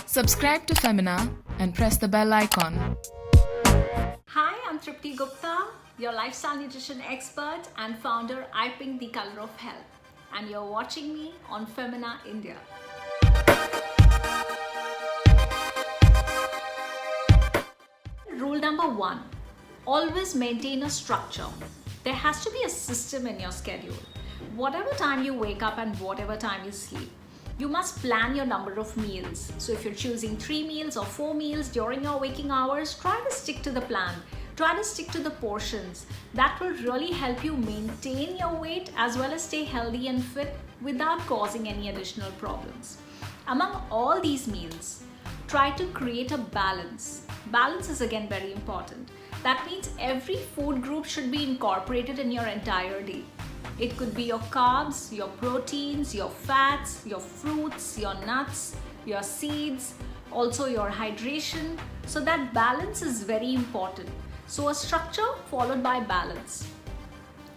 Subscribe to Femina and press the bell icon. Hi, I'm Tripti Gupta, your lifestyle nutrition expert and founder I Pink the Color of Health, and you're watching me on Femina India. Rule number 1, always maintain a structure. There has to be a system in your schedule. Whatever time you wake up and whatever time you sleep, you must plan your number of meals. So if you're choosing 3 meals or 4 meals during your waking hours, try to stick to the plan. Try to stick to the portions. That will really help you maintain your weight as well as stay healthy and fit without causing any additional problems. Among all these meals, try to create a balance. Balance is again very important. That means every food group should be incorporated in your entire day. It could be your carbs, your proteins, your fats, your fruits, your nuts, your seeds, also your hydration. So that balance is very important. So a structure followed by balance.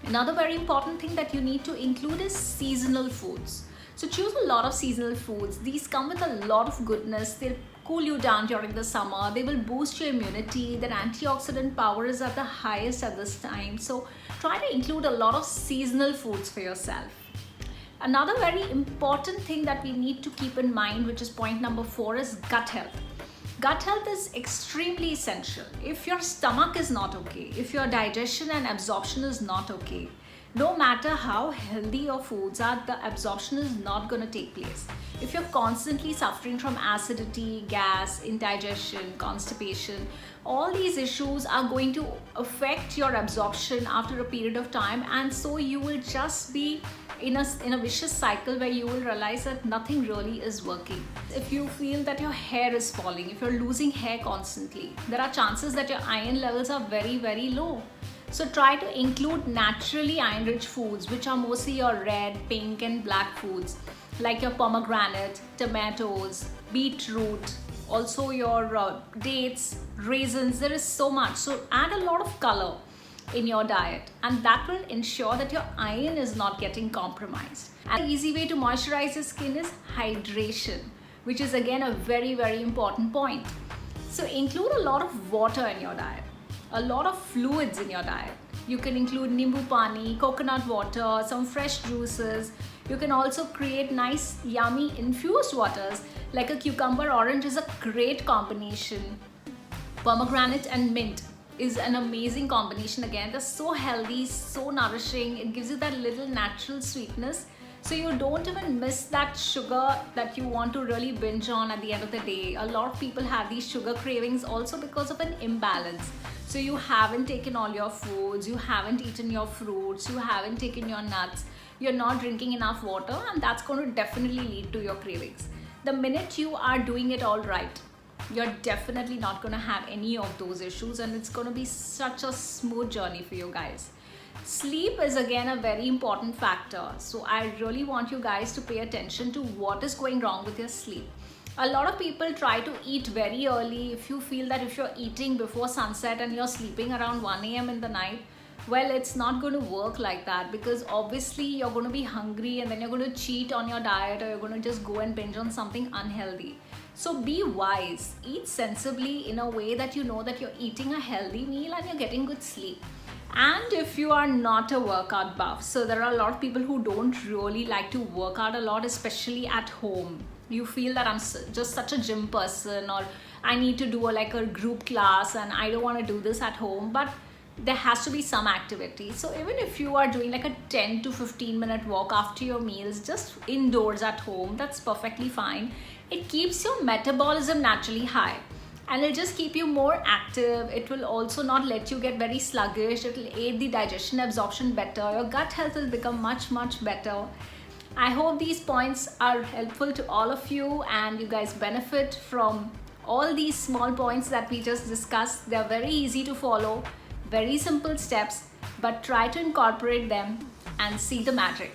Another very important thing that you need to include is seasonal foods. So choose a lot of seasonal foods. These come with a lot of goodness. They'll cool you down during the summer. They will boost your immunity. Their antioxidant power is at the highest at this time. So try to include a lot of seasonal foods for yourself. Another very important thing that we need to keep in mind, which is point number 4, is gut health. Gut health is extremely essential. If your stomach is not okay, if your digestion and absorption is not okay, no matter how healthy your foods are, the absorption is not going to take place. If you're constantly suffering from acidity, gas, indigestion, constipation, all these issues are going to affect your absorption after a period of time, and so you will just be in a vicious cycle where you will realize that nothing really is working. If you feel that your hair is falling, if you're losing hair constantly, there are chances that your iron levels are very, very low. So try to include naturally iron-rich foods, which are mostly your red, pink and black foods, like your pomegranate, tomatoes, beetroot, also your dates, raisins. There is so much. So add a lot of color in your diet, and that will ensure that your iron is not getting compromised. And an easy way to moisturize your skin is hydration, which is again a very, very important point. So include a lot of water in your diet, a lot of fluids in your diet. You can include nimbu pani, coconut water, some fresh juices. You can also create nice yummy infused waters like a cucumber orange is a great combination. Pomegranate and mint is an amazing combination. Again, they're so healthy, so nourishing. It gives you that little natural sweetness, so you don't even miss that sugar that you want to really binge on at the end of the day. A lot of people have these sugar cravings also because of an imbalance. So you haven't taken all your foods, you haven't eaten your fruits, you haven't taken your nuts, you're not drinking enough water, and that's going to definitely lead to your cravings. The minute you are doing it all right, you're definitely not going to have any of those issues, and it's going to be such a smooth journey for you guys. Sleep is again a very important factor. So I really want you guys to pay attention to what is going wrong with your sleep. A lot of people try to eat very early. If you feel that if you're eating before sunset and you're sleeping around 1 a.m. in the night, well, it's not going to work like that, because obviously you're going to be hungry and then you're going to cheat on your diet, or you're going to just go and binge on something unhealthy. So be wise, eat sensibly in a way that you know that you're eating a healthy meal and you're getting good sleep. And if you are not a workout buff, so there are a lot of people who don't really like to work out a lot, especially at home. You feel that I'm just such a gym person, or I need to do like a group class and I don't want to do this at home, but there has to be some activity. So even if you are doing like a 10 to 15 minute walk after your meals, just indoors at home, that's perfectly fine. It keeps your metabolism naturally high, and it'll just keep you more active. It will also not let you get very sluggish. It will aid the digestion, absorption better. Your gut health will become much, much better. I hope these points are helpful to all of you and you guys benefit from all these small points that we just discussed. They're very easy to follow, very simple steps, but try to incorporate them and see the magic.